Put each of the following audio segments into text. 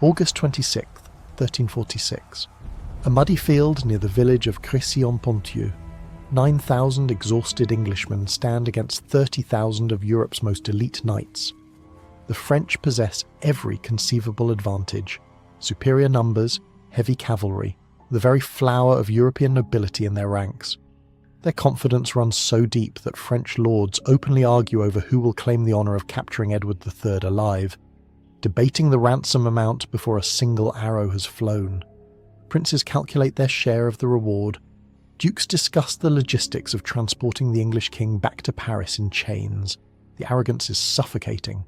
August 26th, 1346. A muddy field near the village of Crécy-en-Ponthieu. 9,000 exhausted Englishmen stand against 30,000 of Europe's most elite knights. The French possess every conceivable advantage: superior numbers, heavy cavalry, the very flower of European nobility in their ranks. Their confidence runs so deep that French lords openly argue over who will claim the honour of capturing Edward III alive, debating the ransom amount before a single arrow has flown. Princes calculate their share of the reward. Dukes discuss the logistics of transporting the English king back to Paris in chains. The arrogance is suffocating.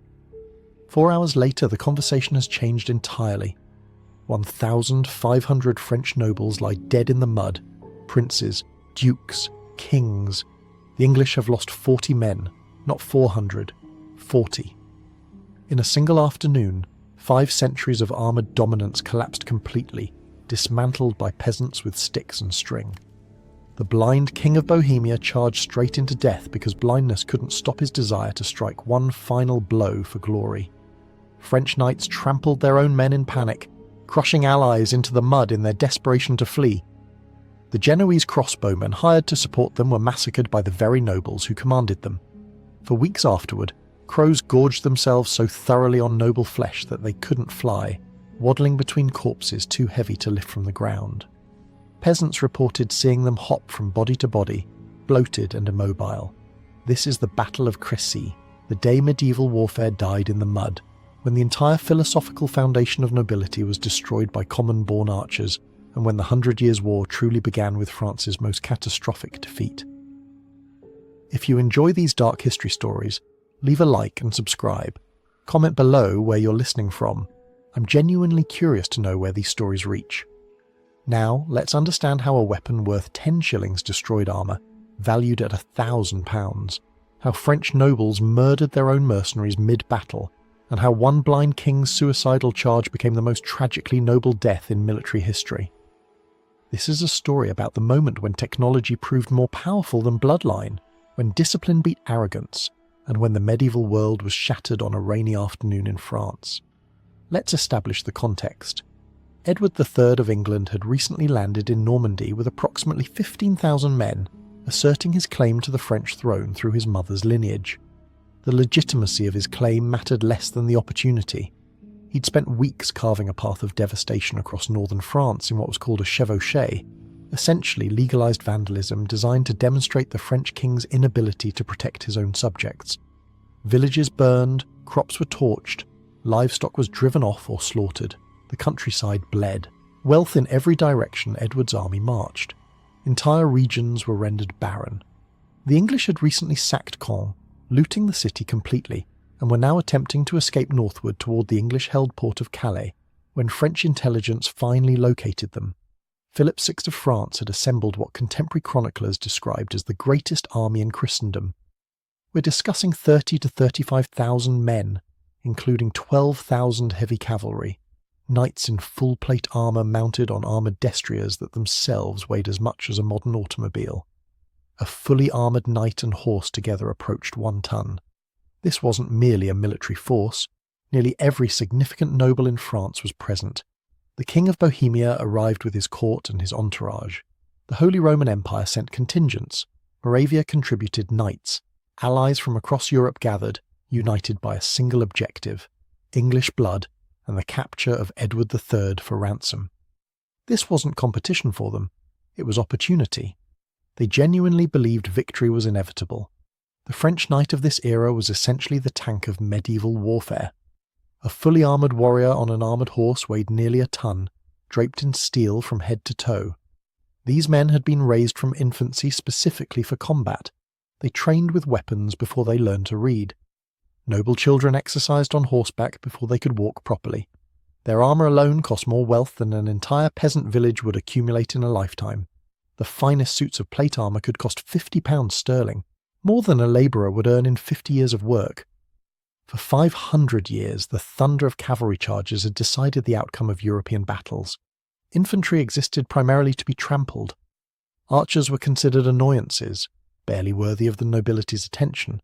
4 hours later, the conversation has changed entirely. 1,500 French nobles lie dead in the mud. Princes, dukes, kings. The English have lost 40 men, not 400, 40. In a single afternoon, 5 centuries of armoured dominance collapsed completely, dismantled by peasants with sticks and string. The blind King of Bohemia charged straight into death because blindness couldn't stop his desire to strike one final blow for glory. French knights trampled their own men in panic, crushing allies into the mud in their desperation to flee. The Genoese crossbowmen hired to support them were massacred by the very nobles who commanded them. For weeks afterward, crows gorged themselves so thoroughly on noble flesh that they couldn't fly, waddling between corpses too heavy to lift from the ground. Peasants reported seeing them hop from body to body, bloated and immobile. This is the Battle of Crécy, the day medieval warfare died in the mud, when the entire philosophical foundation of nobility was destroyed by common-born archers, and when the 100 Years' War truly began with France's most catastrophic defeat. If you enjoy these dark history stories, leave a like and subscribe. Comment below where you're listening from. I'm genuinely curious to know where these stories reach. Now, let's understand how a weapon worth 10 shillings destroyed armour, valued at £1,000, how French nobles murdered their own mercenaries mid-battle, and how one blind king's suicidal charge became the most tragically noble death in military history. This is a story about the moment when technology proved more powerful than bloodline, when discipline beat arrogance, and when the medieval world was shattered on a rainy afternoon in France. Let's establish the context. Edward III of England had recently landed in Normandy with approximately 15,000 men, asserting his claim to the French throne through his mother's lineage. The legitimacy of his claim mattered less than the opportunity. He'd spent weeks carving a path of devastation across northern France in what was called a chevauchée, essentially legalised vandalism designed to demonstrate the French king's inability to protect his own subjects. Villages burned, crops were torched, livestock was driven off or slaughtered, the countryside bled. Wealth in every direction Edward's army marched. Entire regions were rendered barren. The English had recently sacked Caen, looting the city completely, and were now attempting to escape northward toward the English-held port of Calais, when French intelligence finally located them. Philip VI of France had assembled what contemporary chroniclers described as the greatest army in Christendom. We're discussing 30 to 35,000 men, including 12,000 heavy cavalry, knights in full-plate armour mounted on armoured destriers that themselves weighed as much as a modern automobile. A fully armoured knight and horse together approached 1 ton. This wasn't merely a military force. Nearly every significant noble in France was present. The King of Bohemia arrived with his court and his entourage. The Holy Roman Empire sent contingents. Moravia contributed knights. Allies from across Europe gathered, united by a single objective: English blood and the capture of Edward III for ransom. This wasn't competition for them. It was opportunity. They genuinely believed victory was inevitable. The French knight of this era was essentially the tank of medieval warfare. A fully armoured warrior on an armoured horse weighed nearly a ton, draped in steel from head to toe. These men had been raised from infancy specifically for combat. They trained with weapons before they learned to read. Noble children exercised on horseback before they could walk properly. Their armour alone cost more wealth than an entire peasant village would accumulate in a lifetime. The finest suits of plate armour could cost £50 sterling, more than a labourer would earn in 50 years of work. For 500 years, the thunder of cavalry charges had decided the outcome of European battles. Infantry existed primarily to be trampled. Archers were considered annoyances, barely worthy of the nobility's attention.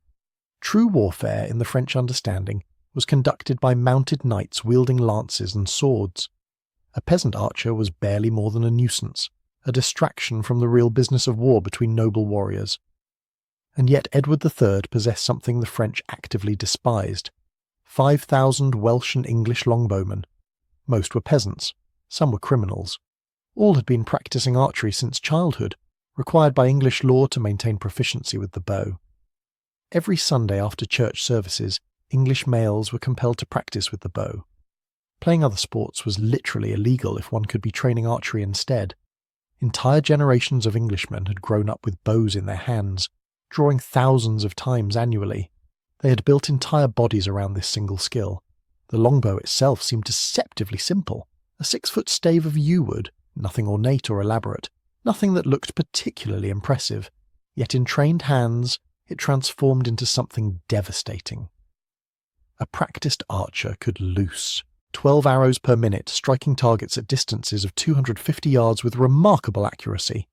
True warfare, in the French understanding, was conducted by mounted knights wielding lances and swords. A peasant archer was barely more than a nuisance, a distraction from the real business of war between noble warriors. And yet Edward III possessed something the French actively despised: 5,000 Welsh and English longbowmen. Most were peasants, some were criminals. All had been practising archery since childhood, required by English law to maintain proficiency with the bow. Every Sunday after church services, English males were compelled to practice with the bow. Playing other sports was literally illegal if one could be training archery instead. Entire generations of Englishmen had grown up with bows in their hands, drawing thousands of times annually. They had built entire bodies around this single skill. The longbow itself seemed deceptively simple, a 6-foot stave of yew wood, nothing ornate or elaborate, nothing that looked particularly impressive. Yet in trained hands, it transformed into something devastating. A practiced archer could loose 12 arrows per minute, striking targets at distances of 250 yards with remarkable accuracy.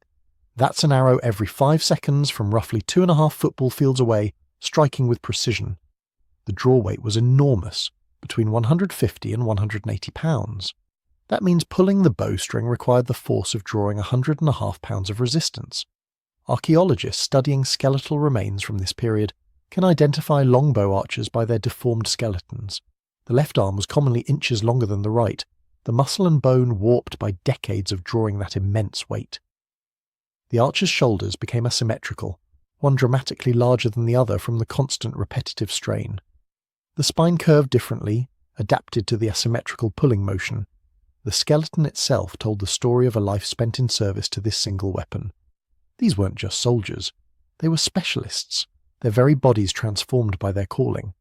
That's an arrow every 5 seconds from roughly 2.5 football fields away, striking with precision. The draw weight was enormous, between 150 and 180 pounds. That means pulling the bowstring required the force of drawing 100.5 pounds of resistance. Archaeologists studying skeletal remains from this period can identify longbow archers by their deformed skeletons. The left arm was commonly inches longer than the right, the muscle and bone warped by decades of drawing that immense weight. The archer's shoulders became asymmetrical, one dramatically larger than the other from the constant repetitive strain. The spine curved differently, adapted to the asymmetrical pulling motion. The skeleton itself told the story of a life spent in service to this single weapon. These weren't just soldiers, they were specialists, their very bodies transformed by their calling.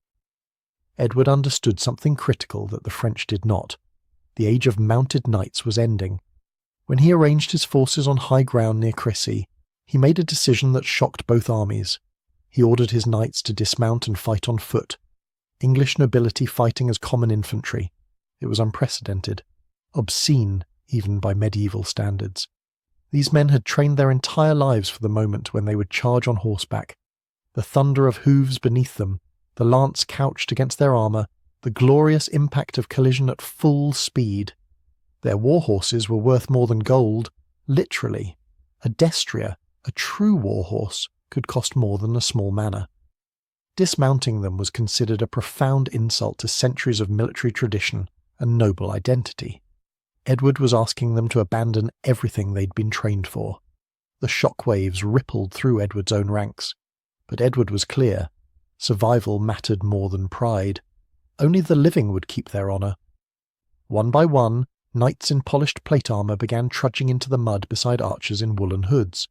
Edward understood something critical that the French did not. The age of mounted knights was ending. When he arranged his forces on high ground near Crécy, he made a decision that shocked both armies. He ordered his knights to dismount and fight on foot. English nobility fighting as common infantry. It was unprecedented, obscene even by medieval standards. These men had trained their entire lives for the moment when they would charge on horseback. The thunder of hooves beneath them, the lance couched against their armour, the glorious impact of collision at full speed. Their war horses were worth more than gold, literally. A destrier, a true war horse, could cost more than a small manor. Dismounting them was considered a profound insult to centuries of military tradition and noble identity. Edward was asking them to abandon everything they'd been trained for. The shock waves rippled through Edward's own ranks. But Edward was clear. Survival mattered more than pride. Only the living would keep their honour. One by one, knights in polished plate armour began trudging into the mud beside archers in woolen hoods.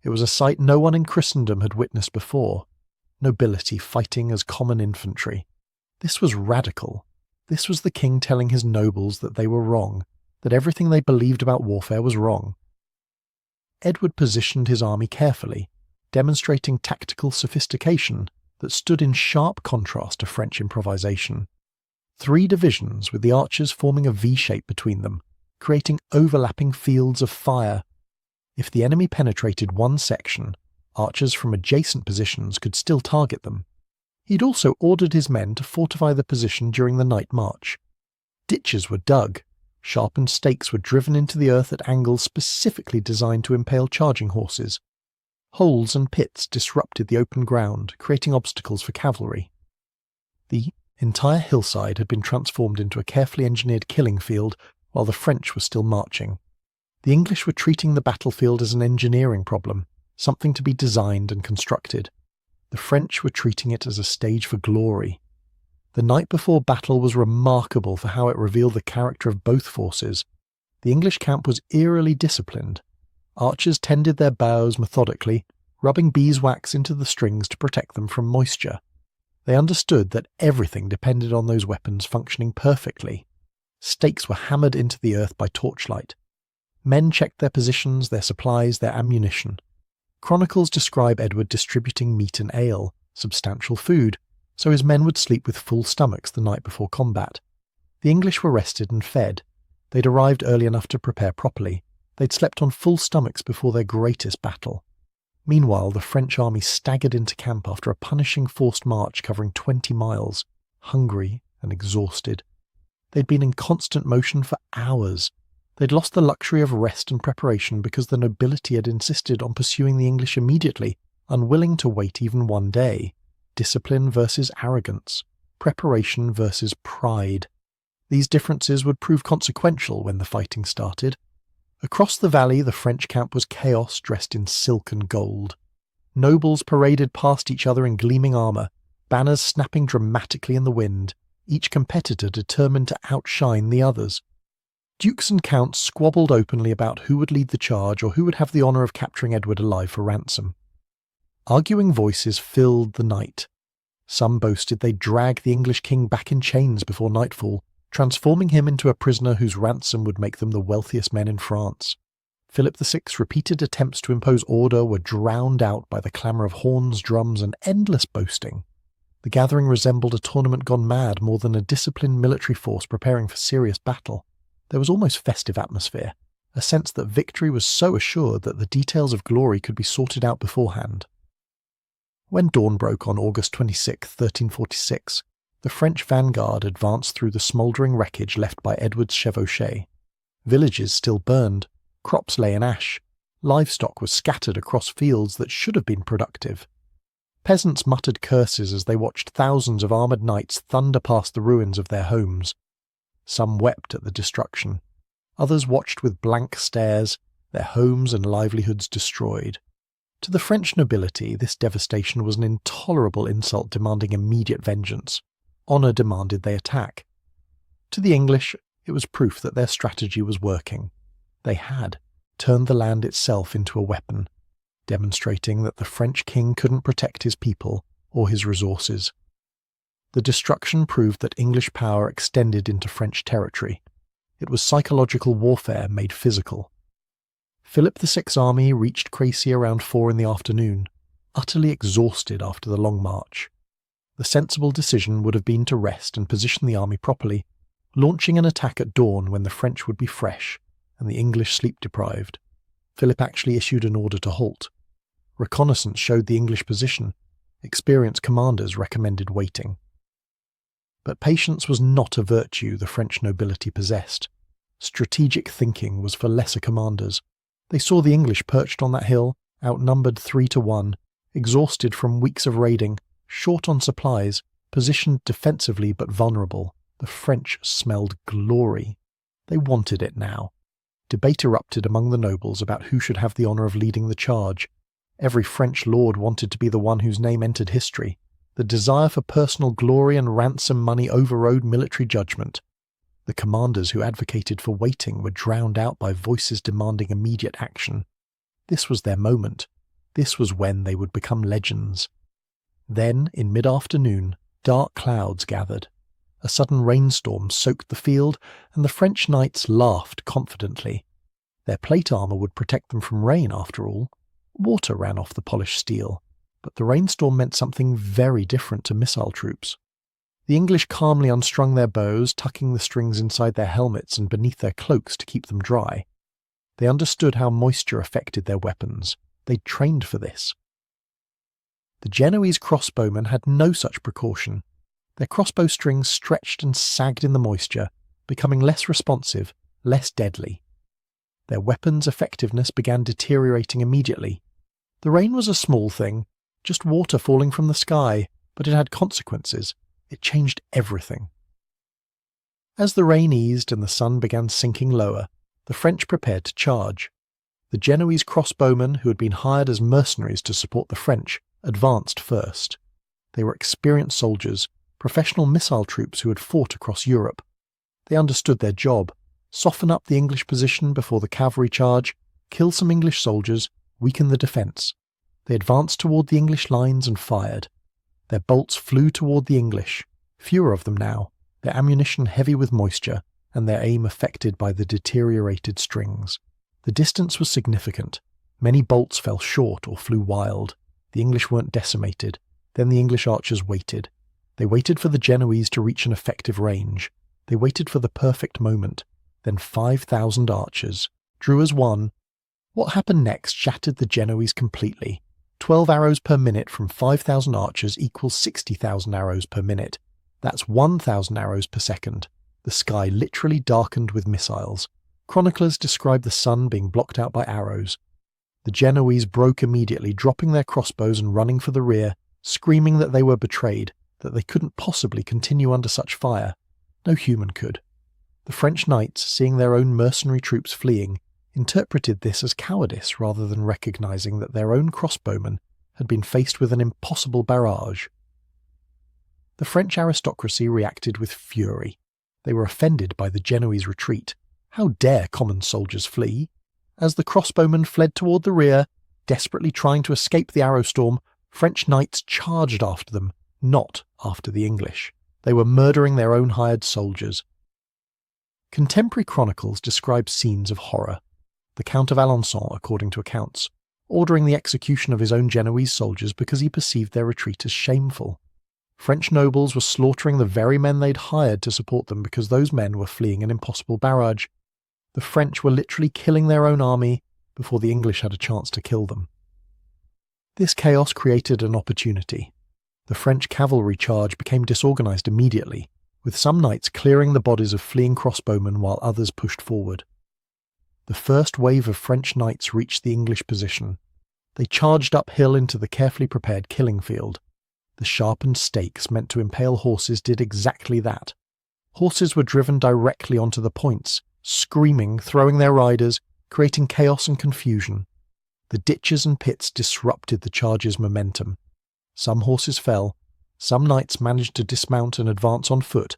It was a sight no one in Christendom had witnessed before. Nobility fighting as common infantry. This was radical. This was the king telling his nobles that they were wrong, that everything they believed about warfare was wrong. Edward positioned his army carefully, demonstrating tactical sophistication that stood in sharp contrast to French improvisation. 3 divisions with the archers forming a V-shape between them, creating overlapping fields of fire. If the enemy penetrated one section, archers from adjacent positions could still target them. He'd also ordered his men to fortify the position during the night march. Ditches were dug, sharpened stakes were driven into the earth at angles specifically designed to impale charging horses. Holes and pits disrupted the open ground, creating obstacles for cavalry. The entire hillside had been transformed into a carefully engineered killing field while the French were still marching. The English were treating the battlefield as an engineering problem, something to be designed and constructed. The French were treating it as a stage for glory. The night before battle was remarkable for how it revealed the character of both forces. The English camp was eerily disciplined. Archers tended their bows methodically, rubbing beeswax into the strings to protect them from moisture. They understood that everything depended on those weapons functioning perfectly. Stakes were hammered into the earth by torchlight. Men checked their positions, their supplies, their ammunition. Chronicles describe Edward distributing meat and ale, substantial food, so his men would sleep with full stomachs the night before combat. The English were rested and fed. They'd arrived early enough to prepare properly. They'd slept on full stomachs before their greatest battle. Meanwhile, the French army staggered into camp after a punishing forced march covering 20 miles. hungry and exhausted. They'd been in constant motion for hours. They'd lost the luxury of rest and preparation because the nobility had insisted on pursuing the English immediately, unwilling to wait even one day. Discipline versus arrogance, preparation versus pride. These differences would prove consequential when the fighting started. Across the valley, the French camp was chaos dressed in silk and gold. Nobles paraded past each other in gleaming armour, banners snapping dramatically in the wind, each competitor determined to outshine the others. Dukes and counts squabbled openly about who would lead the charge or who would have the honour of capturing Edward alive for ransom. Arguing voices filled the night. Some boasted they'd drag the English king back in chains before nightfall, transforming him into a prisoner whose ransom would make them the wealthiest men in France. Philip VI's repeated attempts to impose order were drowned out by the clamour of horns, drums, and endless boasting. The gathering resembled a tournament gone mad more than a disciplined military force preparing for serious battle. There was almost festive atmosphere, a sense that victory was so assured that the details of glory could be sorted out beforehand. When dawn broke on August 26, 1346, the French vanguard advanced through the smouldering wreckage left by Edward's chevauchée. Villages still burned, crops lay in ash, livestock was scattered across fields that should have been productive. Peasants muttered curses as they watched thousands of armoured knights thunder past the ruins of their homes. Some wept at the destruction. Others watched with blank stares, their homes and livelihoods destroyed. To the French nobility, this devastation was an intolerable insult demanding immediate vengeance. Honour demanded they attack. To the English, it was proof that their strategy was working. They had turned the land itself into a weapon, demonstrating that the French king couldn't protect his people or his resources. The destruction proved that English power extended into French territory. It was psychological warfare made physical. Philip VI's army reached Crécy around 4 in the afternoon, utterly exhausted after the long march. The sensible decision would have been to rest and position the army properly, launching an attack at dawn when the French would be fresh and the English sleep-deprived. Philip actually issued an order to halt. Reconnaissance showed the English position. Experienced commanders recommended waiting. But patience was not a virtue the French nobility possessed. Strategic thinking was for lesser commanders. They saw the English perched on that hill, outnumbered 3-1, exhausted from weeks of raiding, short on supplies, positioned defensively but vulnerable. The French smelled glory. They wanted it now. Debate erupted among the nobles about who should have the honour of leading the charge. Every French lord wanted to be the one whose name entered history. The desire for personal glory and ransom money overrode military judgment. The commanders who advocated for waiting were drowned out by voices demanding immediate action. This was their moment. This was when they would become legends. Then, in mid-afternoon, dark clouds gathered. A sudden rainstorm soaked the field, and the French knights laughed confidently. Their plate armour would protect them from rain, after all. Water ran off the polished steel, but the rainstorm meant something very different to missile troops. The English calmly unstrung their bows, tucking the strings inside their helmets and beneath their cloaks to keep them dry. They understood how moisture affected their weapons. They'd trained for this. The Genoese crossbowmen had no such precaution. Their crossbow strings stretched and sagged in the moisture, becoming less responsive, less deadly. Their weapons' effectiveness began deteriorating immediately. The rain was a small thing, just water falling from the sky, but it had consequences. It changed everything. As the rain eased and the sun began sinking lower, the French prepared to charge. The Genoese crossbowmen, who had been hired as mercenaries to support the French, advanced first. They were experienced soldiers, professional missile troops who had fought across Europe. They understood their job: soften up the English position before the cavalry charge, kill some English soldiers, weaken the defence. They advanced toward the English lines and fired. Their bolts flew toward the English, fewer of them now, their ammunition heavy with moisture, and their aim affected by the deteriorated strings. The distance was significant. Many bolts fell short or flew wild. The English weren't decimated. Then the English archers waited. They waited for the Genoese to reach an effective range. They waited for the perfect moment. Then 5,000 archers drew as one. What happened next shattered the Genoese completely. 12 arrows per minute from 5,000 archers equals 60,000 arrows per minute. That's 1,000 arrows per second. The sky literally darkened with missiles. Chroniclers describe the sun being blocked out by arrows. The Genoese broke immediately, dropping their crossbows and running for the rear, screaming that they were betrayed, that they couldn't possibly continue under such fire. No human could. The French knights, seeing their own mercenary troops fleeing, interpreted this as cowardice rather than recognizing that their own crossbowmen had been faced with an impossible barrage. The French aristocracy reacted with fury. They were offended by the Genoese retreat. How dare common soldiers flee? As the crossbowmen fled toward the rear, desperately trying to escape the arrow storm, French knights charged after them, not after the English. They were murdering their own hired soldiers. Contemporary chronicles describe scenes of horror. The Count of Alençon, according to accounts, ordering the execution of his own Genoese soldiers because he perceived their retreat as shameful. French nobles were slaughtering the very men they'd hired to support them because those men were fleeing an impossible barrage. The French were literally killing their own army before the English had a chance to kill them. This chaos created an opportunity. The French cavalry charge became disorganized immediately, with some knights clearing the bodies of fleeing crossbowmen while others pushed forward. The first wave of French knights reached the English position. They charged uphill into the carefully prepared killing field. The sharpened stakes meant to impale horses did exactly that. Horses were driven directly onto the points, screaming, throwing their riders, creating chaos and confusion. The ditches and pits disrupted the charge's momentum. Some horses fell, some knights managed to dismount and advance on foot,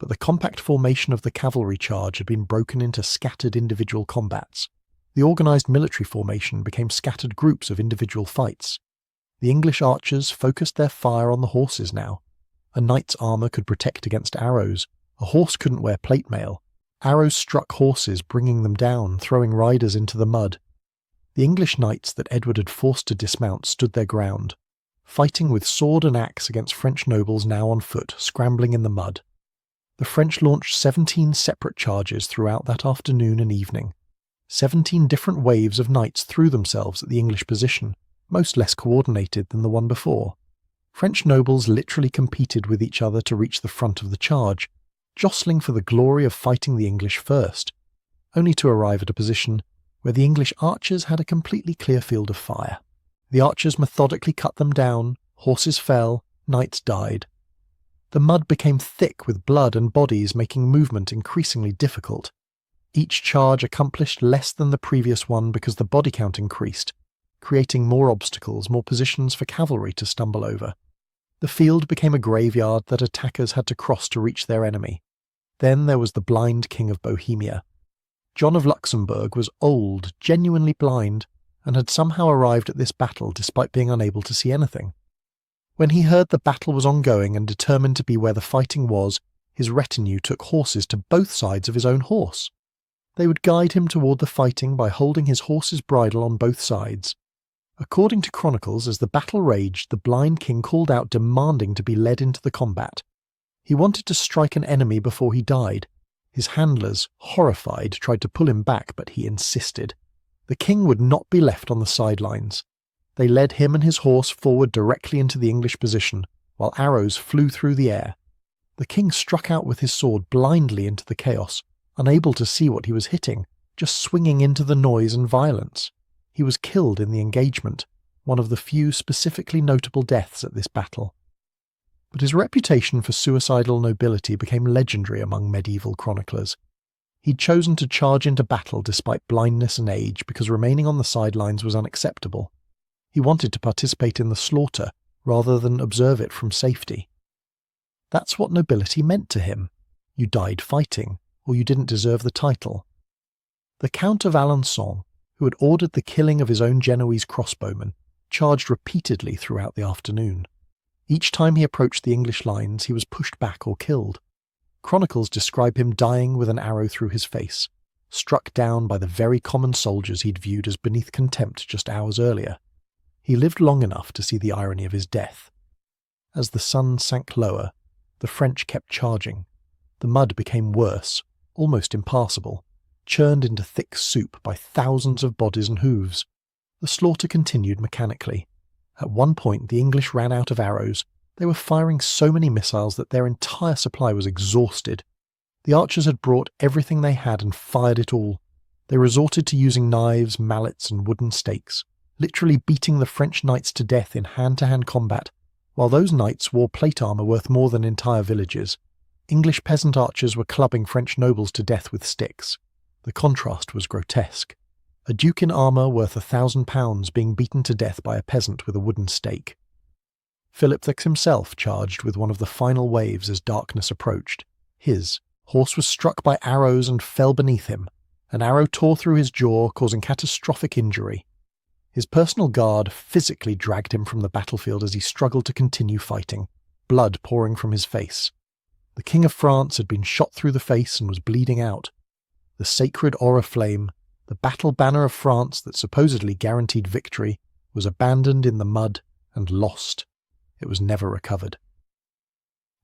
but the compact formation of the cavalry charge had been broken into scattered individual combats. The organised military formation became scattered groups of individual fights. The English archers focused their fire on the horses now. A knight's armour could protect against arrows. A horse couldn't wear plate mail. Arrows struck horses, bringing them down, throwing riders into the mud. The English knights that Edward had forced to dismount stood their ground, fighting with sword and axe against French nobles now on foot, scrambling in the mud. The French launched 17 separate charges throughout that afternoon and evening. 17 different waves of knights threw themselves at the English position, most less coordinated than the one before. French nobles literally competed with each other to reach the front of the charge, jostling for the glory of fighting the English first, only to arrive at a position where the English archers had a completely clear field of fire. The archers methodically cut them down, horses fell, knights died. The mud became thick with blood and bodies, making movement increasingly difficult. Each charge accomplished less than the previous one because the body count increased, creating more obstacles, more positions for cavalry to stumble over. The field became a graveyard that attackers had to cross to reach their enemy. Then there was the blind King of Bohemia. John of Luxembourg was old, genuinely blind, and had somehow arrived at this battle despite being unable to see anything. When he heard the battle was ongoing and determined to be where the fighting was, his retinue took horses to both sides of his own horse. They would guide him toward the fighting by holding his horse's bridle on both sides. According to chronicles, as the battle raged, the blind king called out demanding to be led into the combat. He wanted to strike an enemy before he died. His handlers, horrified, tried to pull him back, but he insisted. The king would not be left on the sidelines. They led him and his horse forward directly into the English position, while arrows flew through the air. The king struck out with his sword blindly into the chaos, unable to see what he was hitting, just swinging into the noise and violence. He was killed in the engagement, one of the few specifically notable deaths at this battle. But his reputation for suicidal nobility became legendary among medieval chroniclers. He'd chosen to charge into battle despite blindness and age because remaining on the sidelines was unacceptable. He wanted to participate in the slaughter rather than observe it from safety. That's what nobility meant to him. You died fighting, or you didn't deserve the title. The Count of Alençon, who had ordered the killing of his own Genoese crossbowmen, charged repeatedly throughout the afternoon. Each time he approached the English lines, he was pushed back or killed. Chronicles describe him dying with an arrow through his face, struck down by the very common soldiers he'd viewed as beneath contempt just hours earlier. He lived long enough to see the irony of his death. As the sun sank lower, the French kept charging. The mud became worse, almost impassable, churned into thick soup by thousands of bodies and hooves. The slaughter continued mechanically. At one point the English ran out of arrows. They were firing so many missiles that their entire supply was exhausted. The archers had brought everything they had and fired it all. They resorted to using knives, mallets, and wooden stakes, literally beating the French knights to death in hand-to-hand combat. While those knights wore plate armour worth more than entire villages, English peasant archers were clubbing French nobles to death with sticks. The contrast was grotesque. A duke in armour worth £1,000 being beaten to death by a peasant with a wooden stake. Philip himself charged with one of the final waves as darkness approached. His horse was struck by arrows and fell beneath him. An arrow tore through his jaw, causing catastrophic injury. His personal guard physically dragged him from the battlefield as he struggled to continue fighting, blood pouring from his face. The King of France had been shot through the face and was bleeding out. The sacred oriflamme, the battle banner of France that supposedly guaranteed victory, was abandoned in the mud and lost. It was never recovered.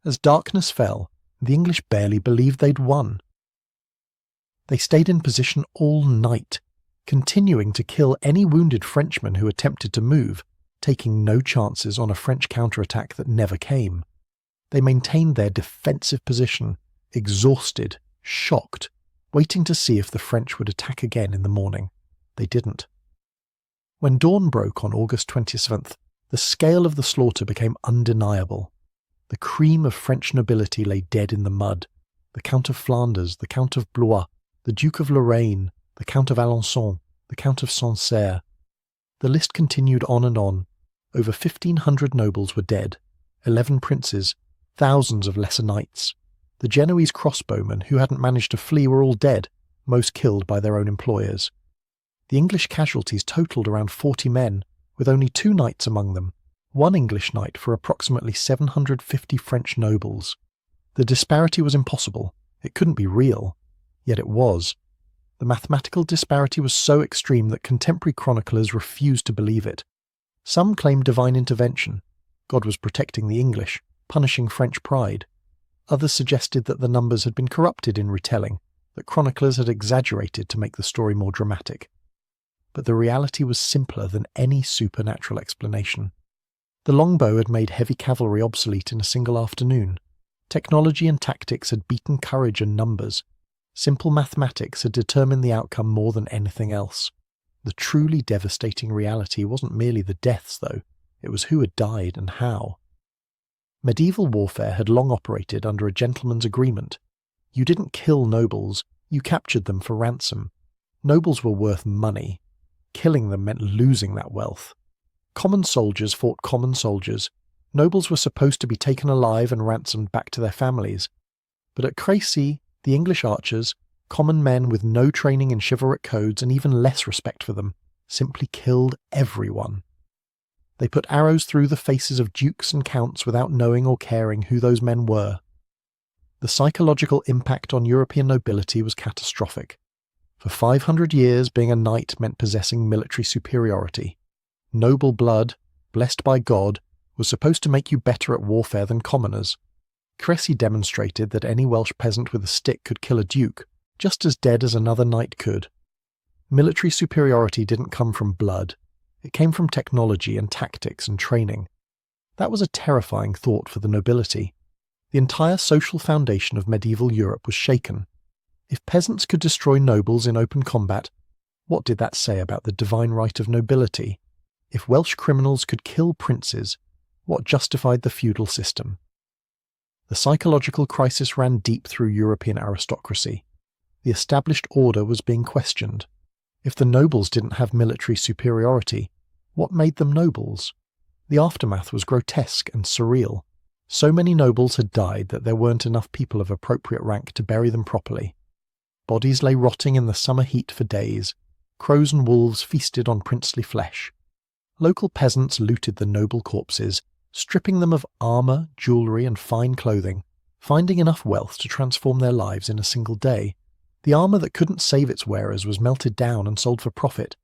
As darkness fell, the English barely believed they'd won. They stayed in position all night, continuing to kill any wounded Frenchmen who attempted to move, taking no chances on a French counterattack that never came. They maintained their defensive position, exhausted, shocked, waiting to see if the French would attack again in the morning. They didn't. When dawn broke on August 27th, the scale of the slaughter became undeniable. The cream of French nobility lay dead in the mud. The Count of Flanders, the Count of Blois, the Duke of Lorraine, the Count of Alençon, the Count of Sancerre. The list continued on and on. Over 1,500 nobles were dead, 11 princes, thousands of lesser knights. The Genoese crossbowmen who hadn't managed to flee were all dead, most killed by their own employers. The English casualties totalled around 40 men, with only 2 knights among them, 1 English knight for approximately 750 French nobles. The disparity was impossible. It couldn't be real. Yet it was. The mathematical disparity was so extreme that contemporary chroniclers refused to believe it. Some claimed divine intervention. God was protecting the English, punishing French pride. Others suggested that the numbers had been corrupted in retelling, that chroniclers had exaggerated to make the story more dramatic. But the reality was simpler than any supernatural explanation. The longbow had made heavy cavalry obsolete in a single afternoon. Technology and tactics had beaten courage and numbers. Simple mathematics had determined the outcome more than anything else. The truly devastating reality wasn't merely the deaths, though. It was who had died and how. Medieval warfare had long operated under a gentleman's agreement. You didn't kill nobles, you captured them for ransom. Nobles were worth money. Killing them meant losing that wealth. Common soldiers fought common soldiers. Nobles were supposed to be taken alive and ransomed back to their families. But at Crécy, the English archers, common men with no training in chivalric codes and even less respect for them, simply killed everyone. They put arrows through the faces of dukes and counts without knowing or caring who those men were. The psychological impact on European nobility was catastrophic. For 500 years, being a knight meant possessing military superiority. Noble blood, blessed by God, was supposed to make you better at warfare than commoners. Crécy demonstrated that any Welsh peasant with a stick could kill a duke, just as dead as another knight could. Military superiority didn't come from blood. It came from technology and tactics and training. That was a terrifying thought for the nobility. The entire social foundation of medieval Europe was shaken. If peasants could destroy nobles in open combat, what did that say about the divine right of nobility? If Welsh criminals could kill princes, what justified the feudal system? The psychological crisis ran deep through European aristocracy. The established order was being questioned. If the nobles didn't have military superiority, what made them nobles? The aftermath was grotesque and surreal. So many nobles had died that there weren't enough people of appropriate rank to bury them properly. Bodies lay rotting in the summer heat for days. Crows and wolves feasted on princely flesh. Local peasants looted the noble corpses, stripping them of armour, jewellery and fine clothing, finding enough wealth to transform their lives in a single day. The armour that couldn't save its wearers was melted down and sold for profit.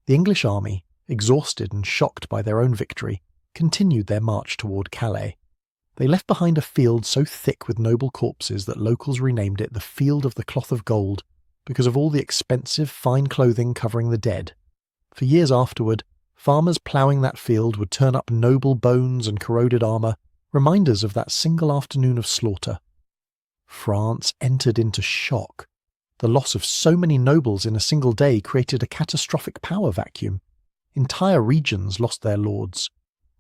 The English army, exhausted and shocked by their own victory, continued their march toward Calais. They left behind a field so thick with noble corpses that locals renamed it the Field of the Cloth of Gold because of all the expensive, fine clothing covering the dead. For years afterward, Farmers ploughing that field would turn up noble bones and corroded armour, reminders of that single afternoon of slaughter. France entered into shock. The loss of so many nobles in a single day created a catastrophic power vacuum. Entire regions lost their lords.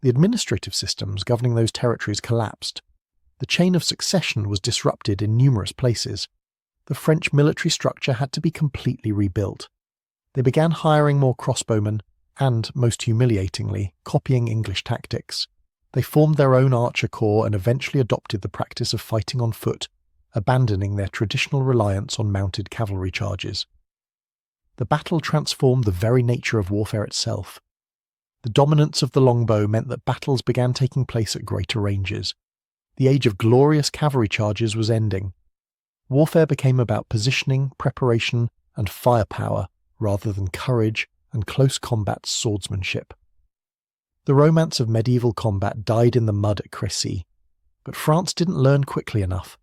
The administrative systems governing those territories collapsed. The chain of succession was disrupted in numerous places. The French military structure had to be completely rebuilt. They began hiring more crossbowmen and, most humiliatingly, copying English tactics. They formed their own archer corps and eventually adopted the practice of fighting on foot, abandoning their traditional reliance on mounted cavalry charges. The battle transformed the very nature of warfare itself. The dominance of the longbow meant that battles began taking place at greater ranges. The age of glorious cavalry charges was ending. Warfare became about positioning, preparation, and firepower rather than courage and close combat swordsmanship. The romance of medieval combat died in the mud at Crécy, but France didn't learn quickly enough.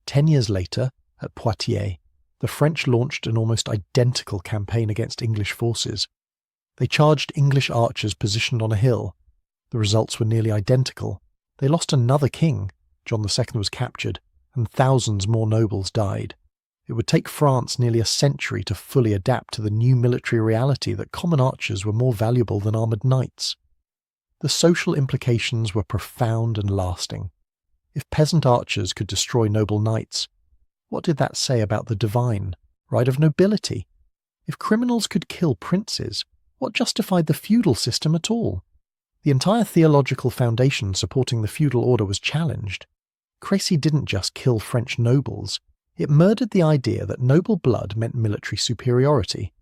10 years later, at Poitiers, the French launched an almost identical campaign against English forces. They charged English archers positioned on a hill. The results were nearly identical. They lost another king, John II was captured, and thousands more nobles died. It would take France nearly a century to fully adapt to the new military reality that common archers were more valuable than armoured knights. The social implications were profound and lasting. If peasant archers could destroy noble knights, what did that say about the divine, right of nobility? If criminals could kill princes, what justified the feudal system at all? The entire theological foundation supporting the feudal order was challenged. Crécy didn't just kill French nobles, it murdered the idea that noble blood meant military superiority.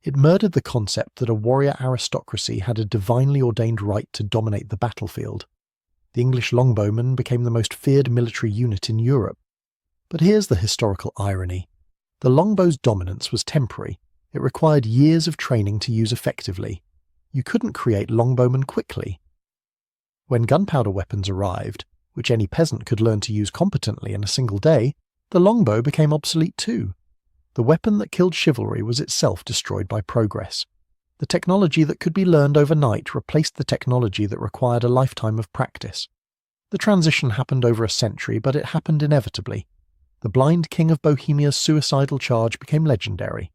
It murdered the concept that a warrior aristocracy had a divinely ordained right to dominate the battlefield. The English longbowmen became the most feared military unit in Europe. But here's the historical irony. The longbow's dominance was temporary. It required years of training to use effectively. You couldn't create longbowmen quickly. When gunpowder weapons arrived, which any peasant could learn to use competently in a single day, the longbow became obsolete too. The weapon that killed chivalry was itself destroyed by progress. The technology that could be learned overnight replaced the technology that required a lifetime of practice. The transition happened over a century, but it happened inevitably. The blind king of Bohemia's suicidal charge became legendary.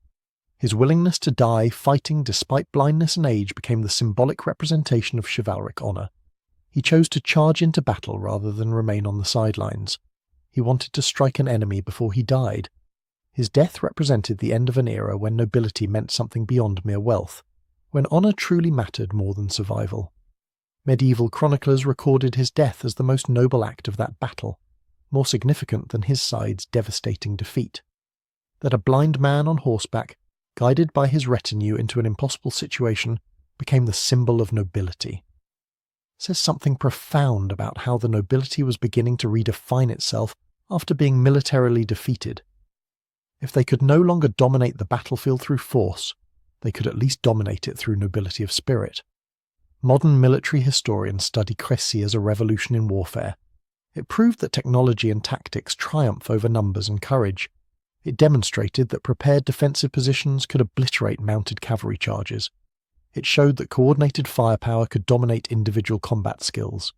His willingness to die fighting despite blindness and age became the symbolic representation of chivalric honour. He chose to charge into battle rather than remain on the sidelines. He wanted to strike an enemy before he died. His death represented the end of an era when nobility meant something beyond mere wealth, when honour truly mattered more than survival. Medieval chroniclers recorded his death as the most noble act of that battle, more significant than his side's devastating defeat. That a blind man on horseback, guided by his retinue into an impossible situation, became the symbol of nobility. Says something profound about how the nobility was beginning to redefine itself after being militarily defeated. If they could no longer dominate the battlefield through force, they could at least dominate it through nobility of spirit. Modern military historians study Crécy as a revolution in warfare. It proved that technology and tactics triumph over numbers and courage. It demonstrated that prepared defensive positions could obliterate mounted cavalry charges. It showed that coordinated firepower could dominate individual combat skills.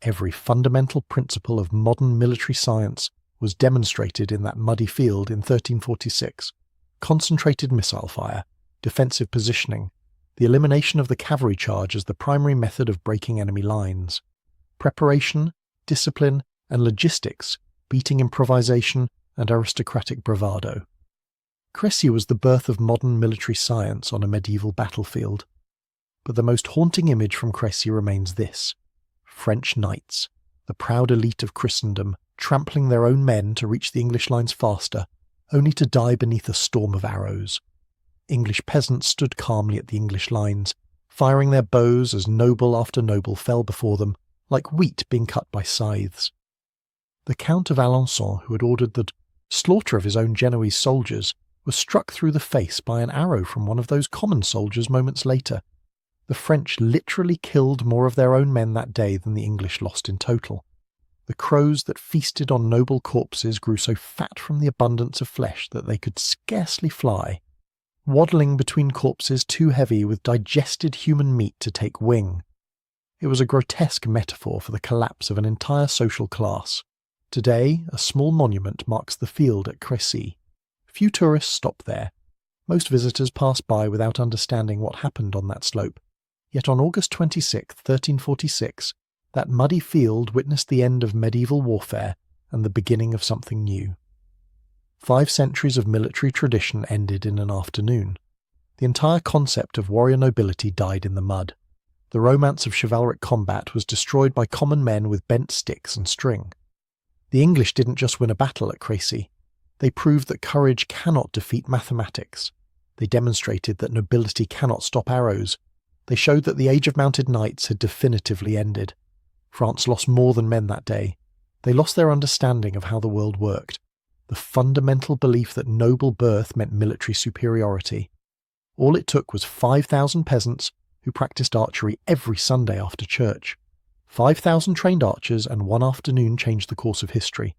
Every fundamental principle of modern military science was demonstrated in that muddy field in 1346. Concentrated missile fire, defensive positioning, the elimination of the cavalry charge as the primary method of breaking enemy lines, preparation, discipline, and logistics beating improvisation and aristocratic bravado. Crécy was the birth of modern military science on a medieval battlefield. But the most haunting image from Crécy remains this: French knights, the proud elite of Christendom, trampling their own men to reach the English lines faster, only to die beneath a storm of arrows. English peasants stood calmly at the English lines, firing their bows as noble after noble fell before them, like wheat being cut by scythes. The Count of Alençon, who had ordered the slaughter of his own Genoese soldiers, was struck through the face by an arrow from one of those common soldiers moments later. The French literally killed more of their own men that day than the English lost in total. The crows that feasted on noble corpses grew so fat from the abundance of flesh that they could scarcely fly. waddling between corpses too heavy with digested human meat to take wing. It was a grotesque metaphor for the collapse of an entire social class. Today, a small monument marks the field at Crécy. Few tourists stop there. Most visitors pass by without understanding what happened on that slope. Yet on August 26, 1346, that muddy field witnessed the end of medieval warfare and the beginning of something new. 5 centuries of military tradition ended in an afternoon. The entire concept of warrior nobility died in the mud. The romance of chivalric combat was destroyed by common men with bent sticks and string. The English didn't just win a battle at Crécy. They proved that courage cannot defeat mathematics. They demonstrated that nobility cannot stop arrows. They showed that the age of mounted knights had definitively ended. France lost more than men that day. They lost their understanding of how the world worked, the fundamental belief that noble birth meant military superiority. All it took was 5,000 peasants who practiced archery every Sunday after church. 5,000 trained archers and one afternoon changed the course of history.